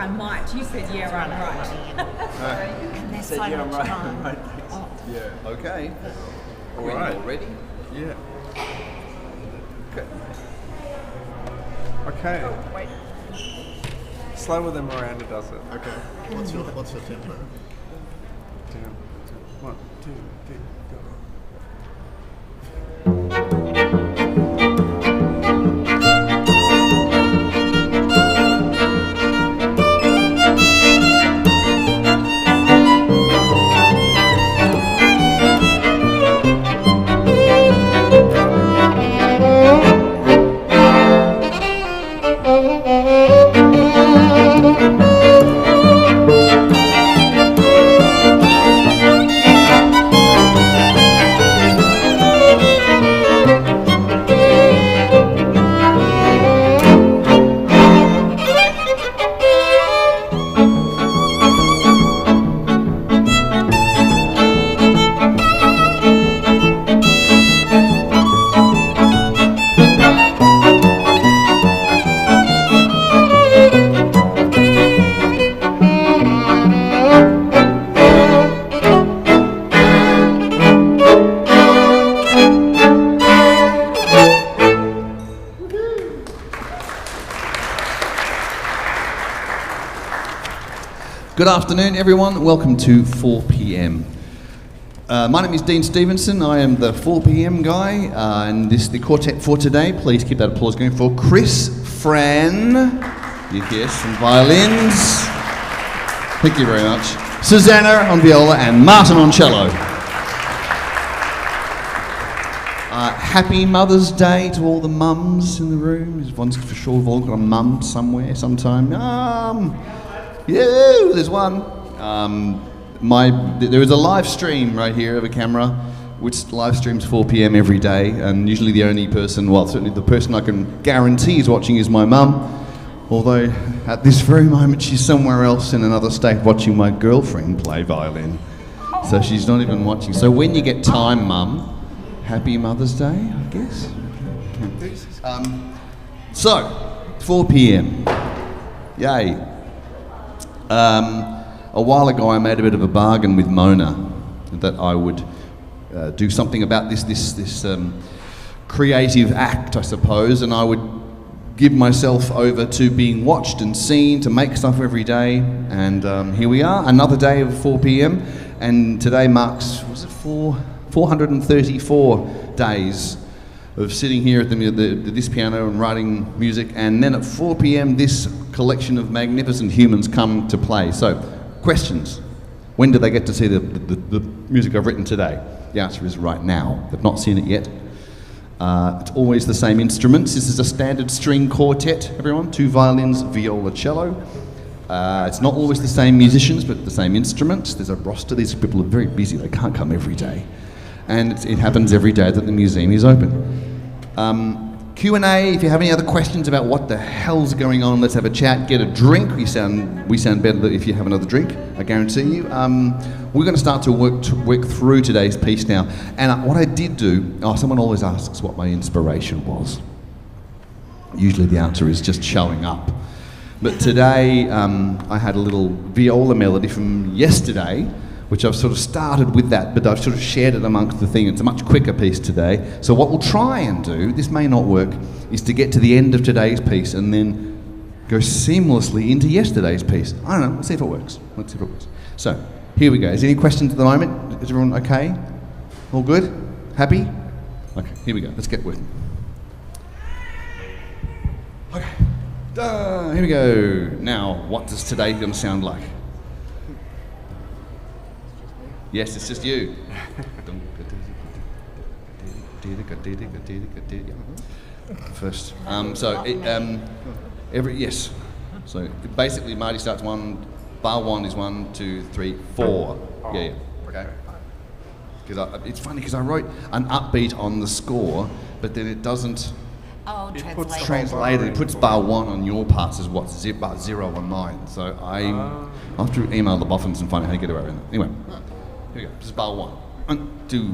I might. You said, yeah, right. And there's so yeah, much time. right. Oh. Yeah. Okay. All right. All ready? Yeah. Okay. Okay. Oh, wait. Slower than Miranda does it. Okay. What's your tempo? Down. 1, 2, 3, go. Good afternoon, everyone. Welcome to 4 p.m. My name is Dean Stevenson. I am the 4 p.m. guy, and this is the quartet for today. Please keep that applause going for Chris, Fran, yes, and violins. Thank you very much. Susanna on viola and Martin on cello. Happy Mother's Day to all the mums in the room. One's for sure we've all got a mum somewhere, sometime. Yeah, there's one. There is a live stream right here of a camera, which live streams 4 p.m. every day, and usually the only person, well, certainly the person I can guarantee is watching is my mum, although at this very moment she's somewhere else in another state watching my girlfriend play violin, so she's not even watching. So when you get time, Mum, happy Mother's Day, I guess. So, 4 p.m. Yay. A while ago I made a bit of a bargain with Mona that I would do something about this creative act, I suppose, and I would give myself over to being watched and seen, to make stuff every day, and here we are, another day of 4 p.m, and today marks, 434 days of sitting here at this piano and writing music, and then at 4 p.m. this collection of magnificent humans come to play. So, questions. When do they get to see the music I've written today? The answer is right now. They've not seen it yet. It's always the same instruments. This is a standard string quartet, everyone. 2 violins, viola, cello. It's not always the same musicians, but the same instruments. There's a roster. These people are very busy. They can't come every day. And it happens every day that the museum is open. Q&A, if you have any other questions about what the hell's going on, let's have a chat, get a drink. We sound better if you have another drink, I guarantee you. We're going to start to work through today's piece now. And what I did do, someone always asks what my inspiration was. Usually the answer is just showing up. But today I had a little viola melody from yesterday, which I've sort of started with that, but I've sort of shared it amongst the thing. It's a much quicker piece today. So what we'll try and do, this may not work, is to get to the end of today's piece and then go seamlessly into yesterday's piece. I don't know, let's see if it works. So, here we go. Is there any questions at the moment? Is everyone okay? All good? Happy? Okay, here we go. Let's get working. Okay, here we go. Now, what does today going to sound like? Yes, it's just you. First, yes. So basically, Marty starts 1, bar 1 is 1, 2, 3, 4. Yeah. Okay. Because it's funny because I wrote an upbeat on the score, but then it doesn't. Oh, translated. It puts bar 1 on your parts as what's bar 0 on mine. So I'll have to email the Boffins and find out how to get away with it. Anyway. Here we go. This is bar 1. 1, 2.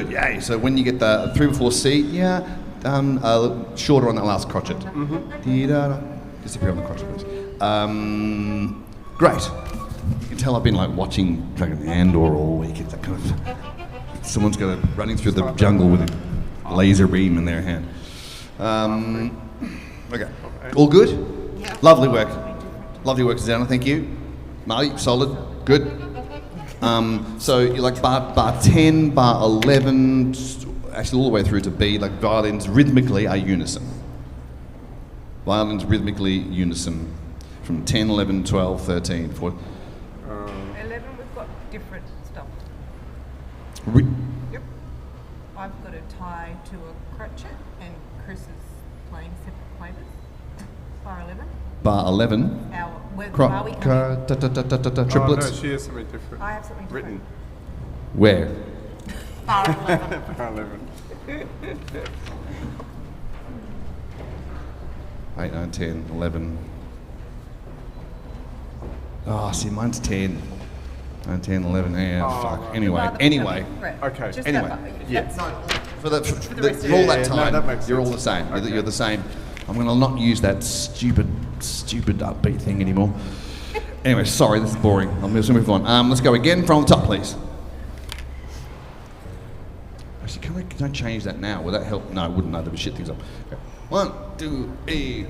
good. Yay. So when you get the 3 before C, shorter on that last crotchet. Disappear on the crotchet, please. Great. You can tell I've been like watching fucking Andor all week. It's that kind of someone's running through the jungle with a laser beam in their hand. Okay. All good? Yeah. Lovely work. Lovely work, Susanna. Thank you. Marty, solid. Good. So you like bar 10, bar 11, actually all the way through to B, like violins rhythmically are unison. Violins rhythmically unison from 10, 11, 12, 13, 14. 11, we've got different stuff. Yep. I've got a tie to a crotchet, and Chris is playing separate flavors. Bar 11. Bar 11. Where are we coming? Triplets. Oh, no, she has something different. I have something different. Written. Where? Bar 11. Bar 11. 8, 9, 10, 11. Oh, see, mine's 10. 9, 10, 11. Yeah, fuck. Right. Anyway. Okay. Just Anyway. that, Yeah. that's For the rest of all it. that Yeah, no, time, that makes you're all sense. the same. Okay. You're the same. I'm going to not use that stupid upbeat thing anymore. Anyway, sorry, this is boring. I'm just going to move on. Let's go again from the top, please. Actually, can I change that now? Would that help? No, it wouldn't. No, that would shit things up. Okay. 1, 2, 3.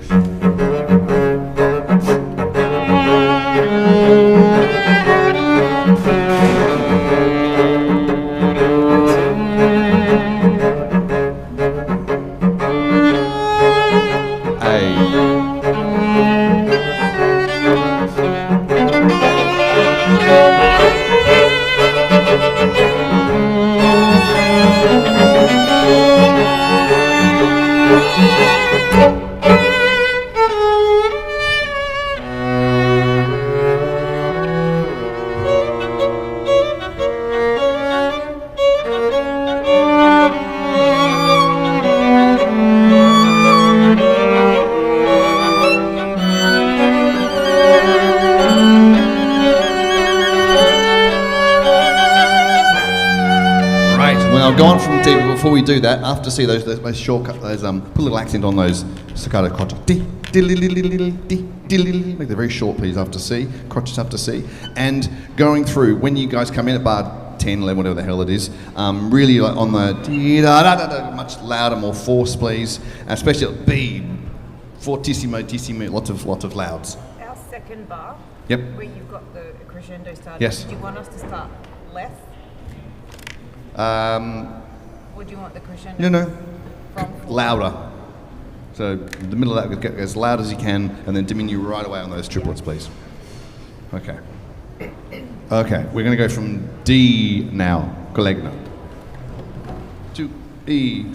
Before we do that, after see those shortcut, put a little accent on those staccato crotchets. Make them very short, please, after C, crotchets after C. And going through, when you guys come in at bar 10, 11, whatever the hell it is, really like on the much louder, more force, please. Especially at B, fortissimo, lots of louds. Our second bar, Yep. where you've got the crescendo starting, Yes. do you want us to start less? Or do you want the crescendo No. from Louder. So the middle of that, get as loud as you can, and then diminish right away on those triplets, please. Okay. Okay, we're going to go from D now, Collegno, to E.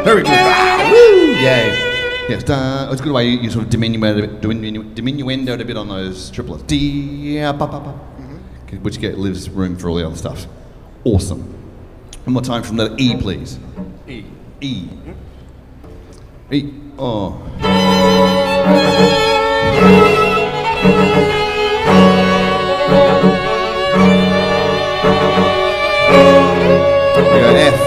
Very good. Woo! Yay. Yes, it's a good way you sort of diminuendoed a bit on those triplets. Which leaves room for all the other stuff. Awesome. One more time from letter E, please. E. E. E. Oh. We go F.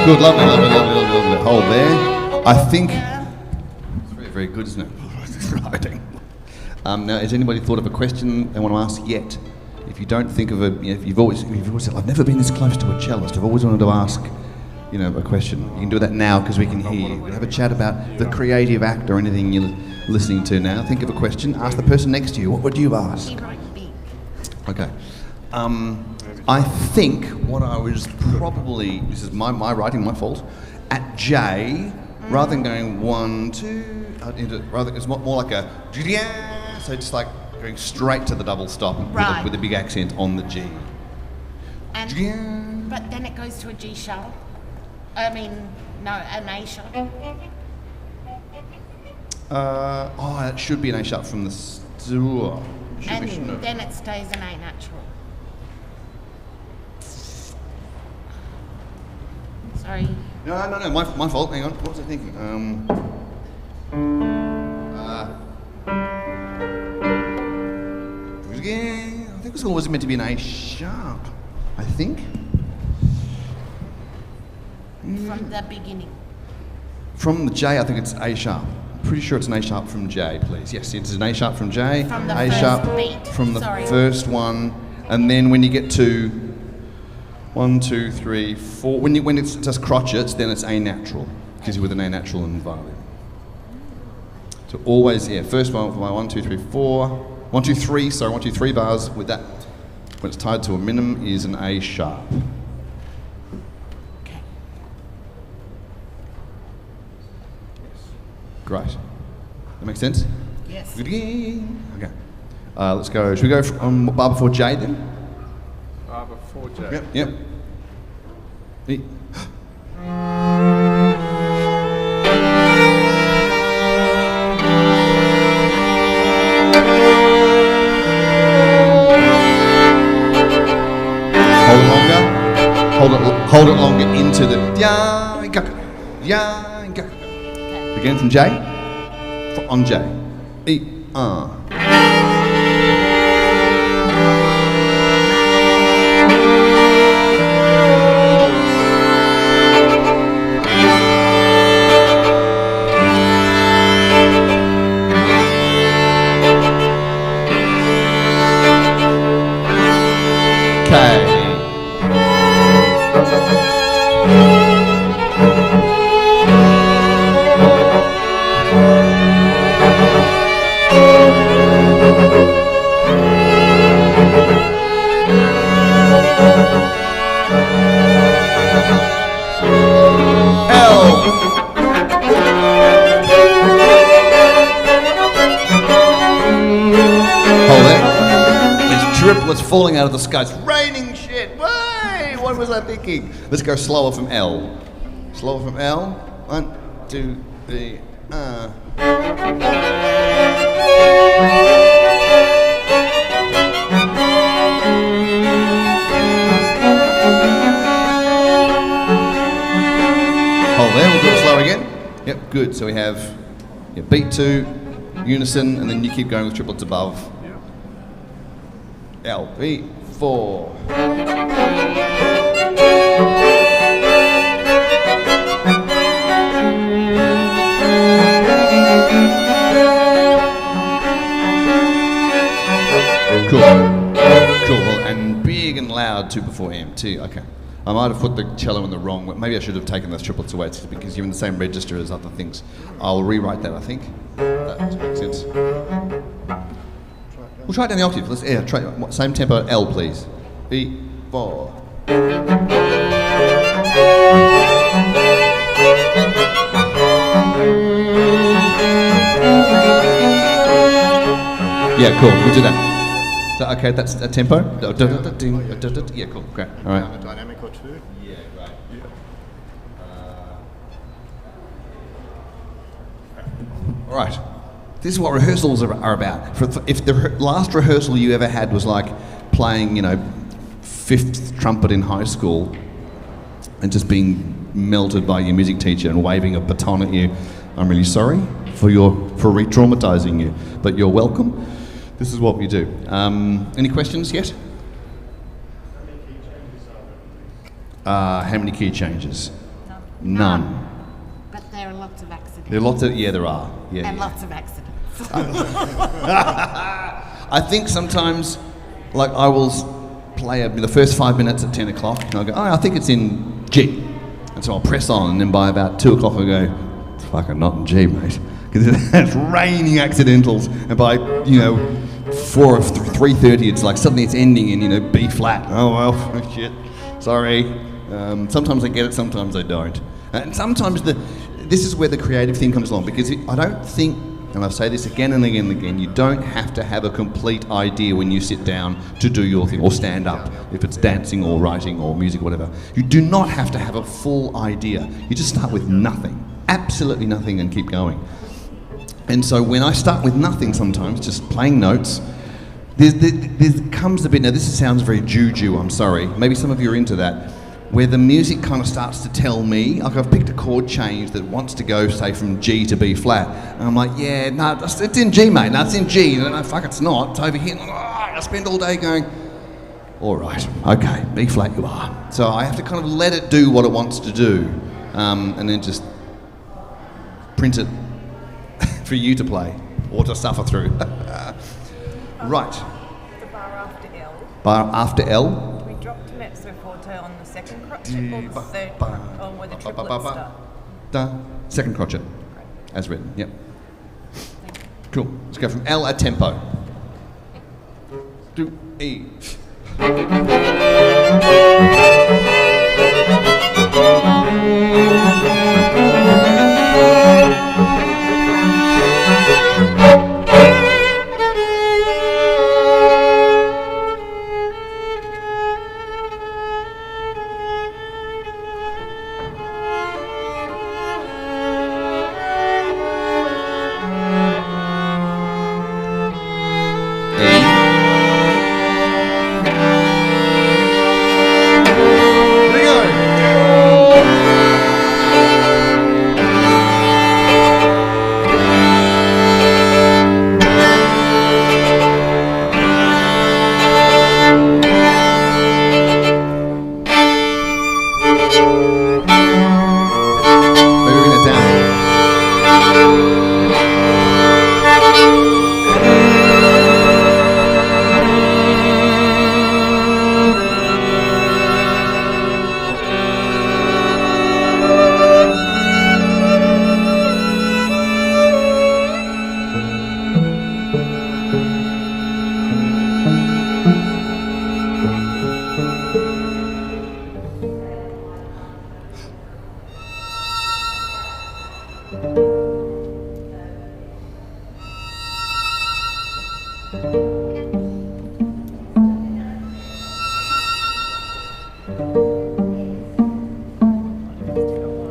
Good, lovely. Hold there. I think it's very, very good, isn't it? Writing. Now, has anybody thought of a question they want to ask yet? If you don't think of a, if you've always said, I've never been this close to a cellist. I've always wanted to ask, a question. You can do that now because we can hear you. We'll have a chat about the creative act or anything you're listening to now. Think of a question. Ask the person next to you. What would you ask? Okay. I think what I was probably, this is my writing, my fault, at J, rather than going 1, 2, it's more like a, so just like going straight to the double stop with a big accent on the G. But then it goes to a G sharp. An A sharp. It should be an A sharp from the store. Then it stays an A natural. Sorry. No, my fault. Hang on. What was I thinking? I think it was always meant to be an A sharp. I think. From the beginning. From the J, I think it's A sharp. Pretty sure it's an A sharp from J, please. Yes, it's an A sharp from J. From the A first sharp beat. from the first one, and then when you get to 1, 2, 3, 4, when it's just crotchets, then it's A natural, because you're with an A natural and violin. So always, first one for my 1, 2, 3, 4, 1, 2, 3. Sorry, 1, 2, 3 bars with that. When it's tied to a minimum, is an A sharp. Great. That makes sense? Yes. Good again. Okay. Let's go. Should we go on bar before J then? Bar before J. Yep. E. Hold it longer into the Again from J. On J. E. Triplets falling out of the sky. It's raining shit. Way! What was I thinking? Let's go slower from L. Slower from L. 1, 2, 3. Hold there. We'll do it slow again. Yep. Good. So we have beat 2, unison, and then you keep going with triplets above. L, B, 4. Cool. And big and loud 2 before M, T. Okay. I might have put the cello in the wrong way. Maybe I should have taken those triplets away because you're in the same register as other things. I'll rewrite that, I think. That makes sense. We'll try it down the octave. Let's try same tempo. L, please. B, 4. Yeah, cool. We'll do that. So, okay, that's a tempo. Yeah, cool. Great. All right. A dynamic or two. Yeah, right. All right. This is what rehearsals are about. If the last rehearsal you ever had was like playing, 5th trumpet in high school and just being melted by your music teacher and waving a baton at you, I'm really sorry for re-traumatizing you, but you're welcome. This is what we do. Any questions yet? How many key changes are there? How many key changes? None. None. But there are lots of accidents. There are lots of, yeah, there are. Yeah, And yeah. lots of accidents. I think sometimes, like, I will play the first 5 minutes at 10 o'clock, and I'll go, oh, I think it's in G. And so I'll press on, and then by about 2 o'clock I'll go, it's fucking not in G, mate. Because it's raining accidentals, and by, 3:30 it's like suddenly it's ending in, B flat. Oh, well, shit, sorry. Sometimes I get it, sometimes I don't. And sometimes this is where the creative thing comes along, because I don't think, and I say this again and again and again, you don't have to have a complete idea when you sit down to do your thing, or stand up, if it's dancing or writing or music or whatever. You do not have to have a full idea. You just start with nothing, absolutely nothing, and keep going. And so when I start with nothing sometimes, just playing notes, there comes a bit, now this sounds very juju, I'm sorry, maybe some of you are into that, where the music kind of starts to tell me, like I've picked a chord change that wants to go, say, from G to B flat. And I'm like, yeah, no, it's in G, mate. No, it's in G. No, fuck, it's not. It's over here. I spend all day going, all right, okay, B flat you are. So I have to kind of let it do what it wants to do, and then just print it for you to play or to suffer through. Right. The bar after L. Bar after L. We dropped mezzo forte on the second crotchet or the third, or where the triplets start. Da. Second crotchet, as written. Yep. Cool. Let's go from L at tempo. Do E.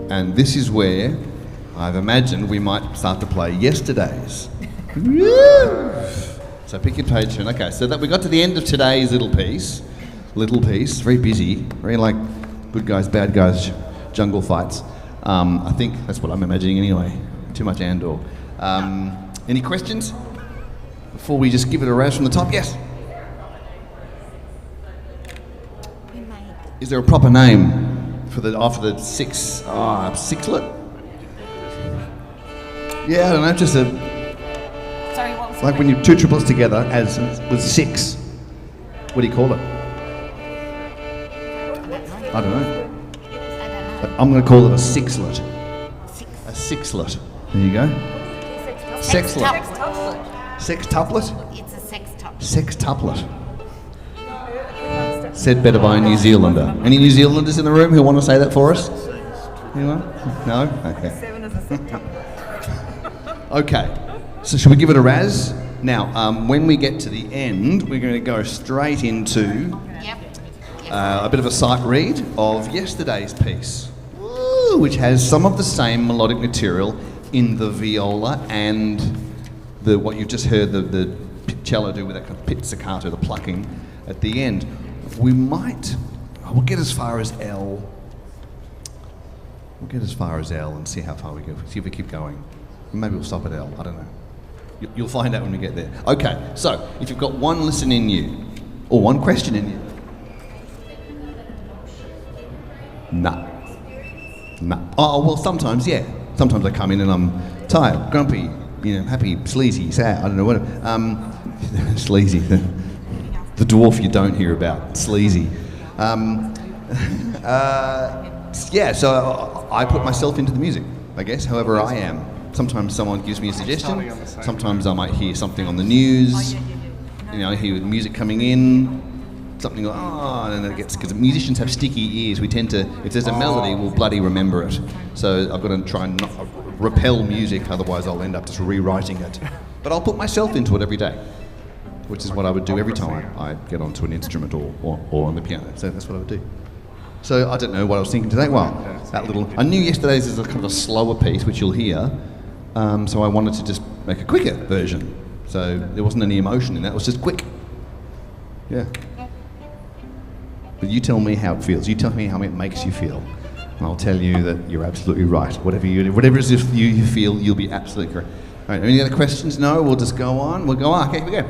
And this is where I've imagined we might start to play Yesterdays. So pick your page turn. Okay, so that we got to the end of today's little piece, very busy, very like good guys, bad guys, jungle fights. I think that's what I'm imagining anyway. Too much Andor. Any questions before we just give it a razz from the top? Yes. Is there a proper name for after the sixlet? Yeah, I don't know. Just Sorry, what was like when you two triplets together as with six. What do you call it? I don't know. But I'm going to call it a sixlet. A sixlet. There you go. Sexlet. Sextuplet. It's a sextuplet. Sextuplet. Said better by a New Zealander. Any New Zealanders in the room who want to say that for us? Anyone? No? Okay. 7 is a septuple. Okay. So should we give it a razz? Now, when we get to the end, we're going to go straight into Yep. a bit of a sight read of yesterday's piece, which has some of the same melodic material in the viola and what you've just heard the cello do with that kind of pizzicato, the plucking at the end. We'll get as far as L. We'll get as far as L and see how far we go. See if we keep going. Maybe we'll stop at L. I don't know. You'll find out when we get there. Okay, so if you've got one listen in you, or one question in you. Nah. No. Oh, well, sometimes, yeah. Sometimes I come in and I'm tired, grumpy, happy, sleazy, sad, I don't know what. Sleazy. The dwarf you don't hear about, sleazy. Yeah, so I put myself into the music, I guess, however I am. Sometimes someone gives me a suggestion. Sometimes I might hear something on the news. Hear music coming in. Something like, and then it gets, because musicians have sticky ears. We tend to, if there's a melody, we'll bloody remember it. So I've got to try and not repel music, otherwise I'll end up just rewriting it. But I'll put myself into it every day, which is what I would do every time I get onto an instrument or on the piano. So that's what I would do. So I don't know what I was thinking today. Well, I knew yesterday's is a kind of a slower piece, which you'll hear. So I wanted to just make a quicker version. So there wasn't any emotion in that, it was just quick. Yeah. But you tell me how it feels. You tell me how it makes you feel. And I'll tell you that you're absolutely right. Whatever it is you feel, you'll be absolutely correct. All right, any other questions? No? We'll just go on. We'll go on. Okay, here we go.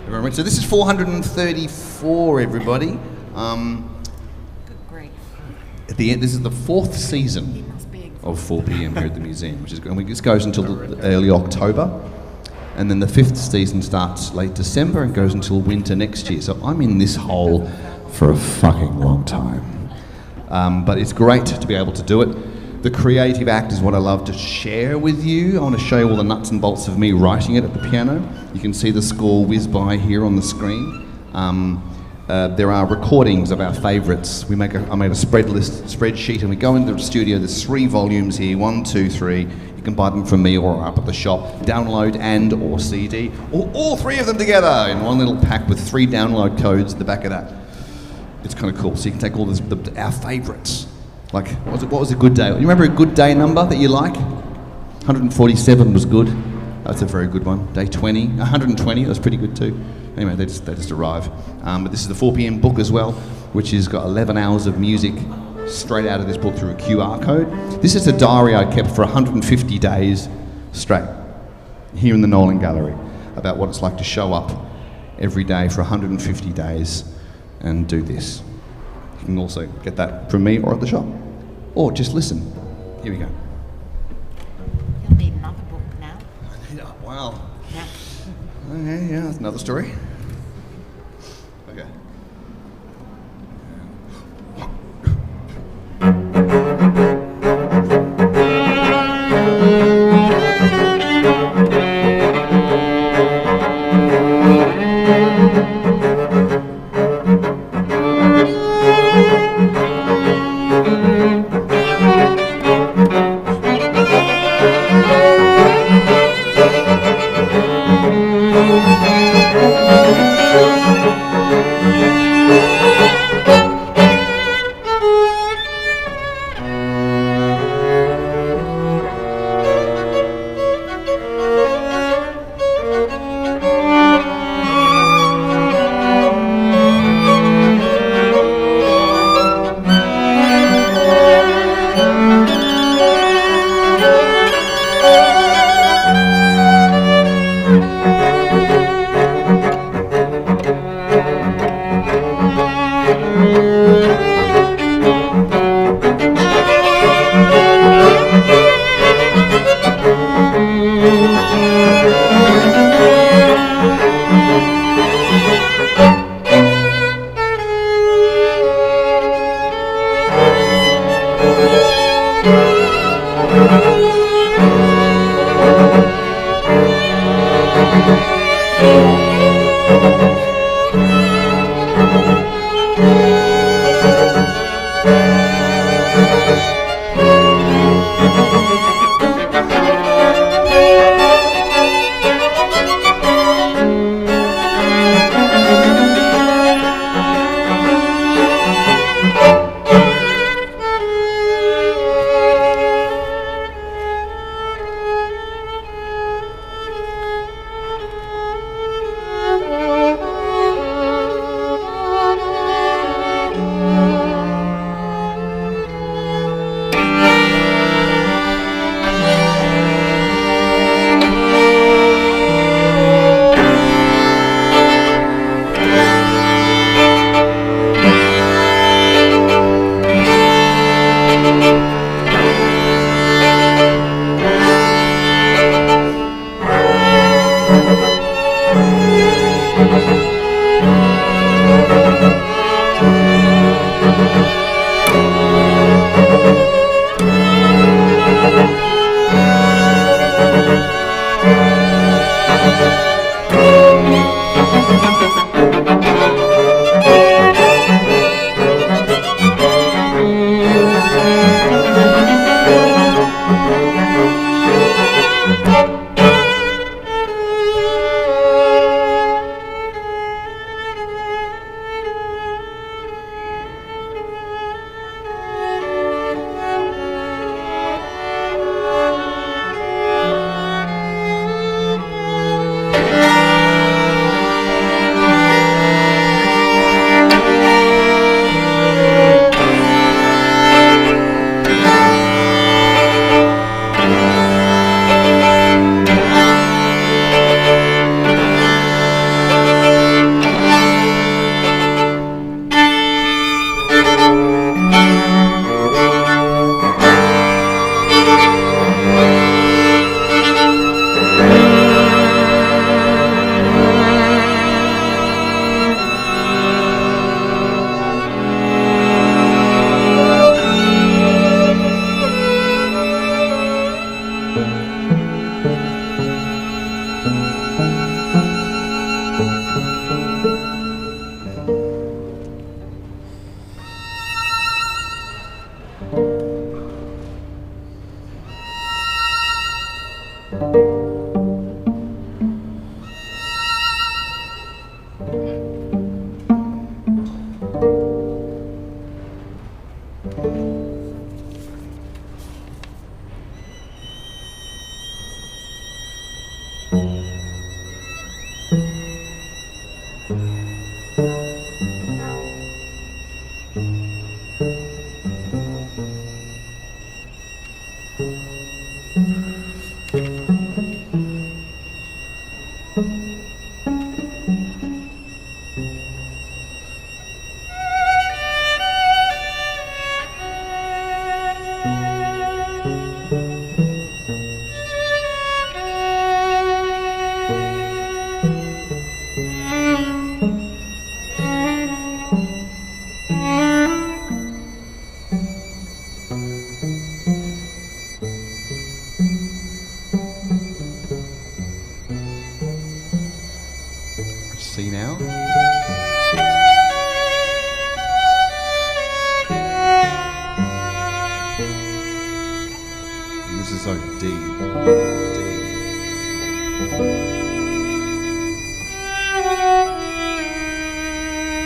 Everyone ready? So this is 434, everybody. Good grief. At the end, this is the 4th season of 4 p.m. here at the museum, which is good. And this goes until early October. And then the 5th season starts late December and goes until winter next year. So I'm in this hole for a fucking long time. But it's great to be able to do it. The creative act is what I love to share with you. I want to show you all the nuts and bolts of me writing it at the piano. You can see the score whiz by here on the screen. There are recordings of our favourites. I made a spreadsheet, and we go into the studio. There's 3 volumes here, 1, 2, 3. You can buy them from me or up at the shop. Download or CD, or all 3 of them together in one little pack with 3 download codes at the back of that. It's kind of cool. So you can take all our favourites. Like, what was a good day? You remember a good day number that you like? 147 was good. That's a very good one. Day 20, 120, that was pretty good too. Anyway, they just arrive. But this is the 4 p.m. book as well, which has got 11 hours of music straight out of this book through a QR code. This is a diary I kept for 150 days straight here in the Nolan Gallery about what it's like to show up every day for 150 days and do this. You can also get that from me or at the shop. Or just listen. Here we go. You'll need another book now. Wow. Yeah. Okay, yeah, that's another story. Okay.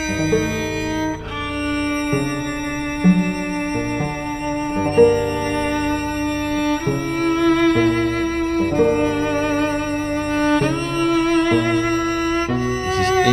This is E.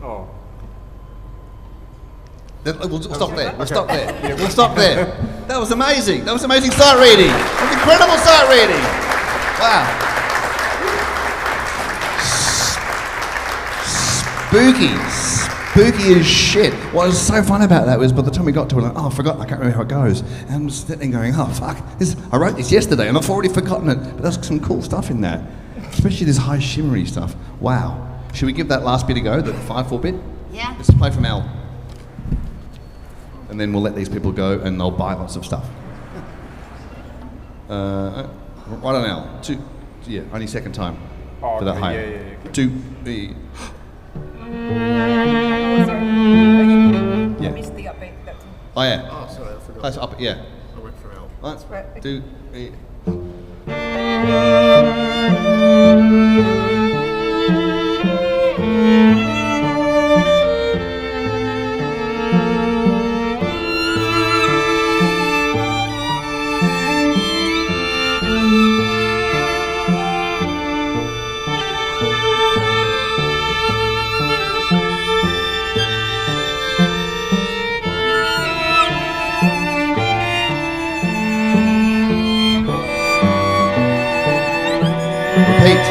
Oh. We'll stop there. We'll stop there. We'll stop there. That was amazing. That was amazing sight reading. That was incredible sight reading. Wow. Spooky as shit. What was so fun about that was by the time we got to it, like, oh, I forgot, I can't remember how it goes. And I'm sitting going, oh, fuck, I wrote this yesterday and I've already forgotten it. But there's some cool stuff in that, especially this high shimmery stuff. Wow. Should we give that last bit a go, the 5/4 bit? Yeah. Let's play from Al. And then we'll let these people go and they'll buy lots of stuff. Right on Al. Only second time for that okay, high. yeah. 2, 3. Oh, sorry. Yeah. I missed the upbeat. That's Oh yeah. Oh, sorry, I forgot. Close up, yeah. I went for L. 1, right. 2, 3. Repeat.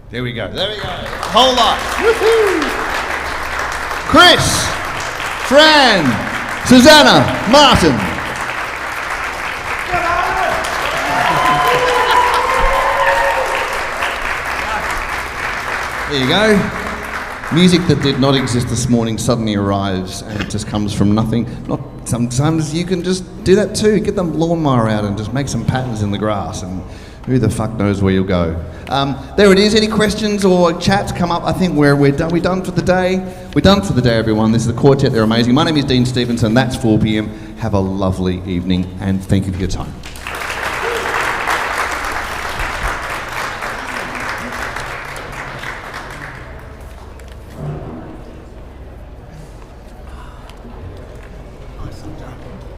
There we go. There we go. Whole lot. Woohoo! Chris, Fran, Susanna, Martin. There you go. Music that did not exist this morning suddenly arrives and it just comes from nothing. Sometimes you can just do that too. Get the lawnmower out and just make some patterns in the grass and Who the fuck knows where you'll go? There it is. Any questions or chats come up? I think we're done. We're done for the day. We're done for the day, everyone. This is the Quartet. They're amazing. My name is Dean Stevenson. That's 4 p.m. Have a lovely evening, and thank you for your time.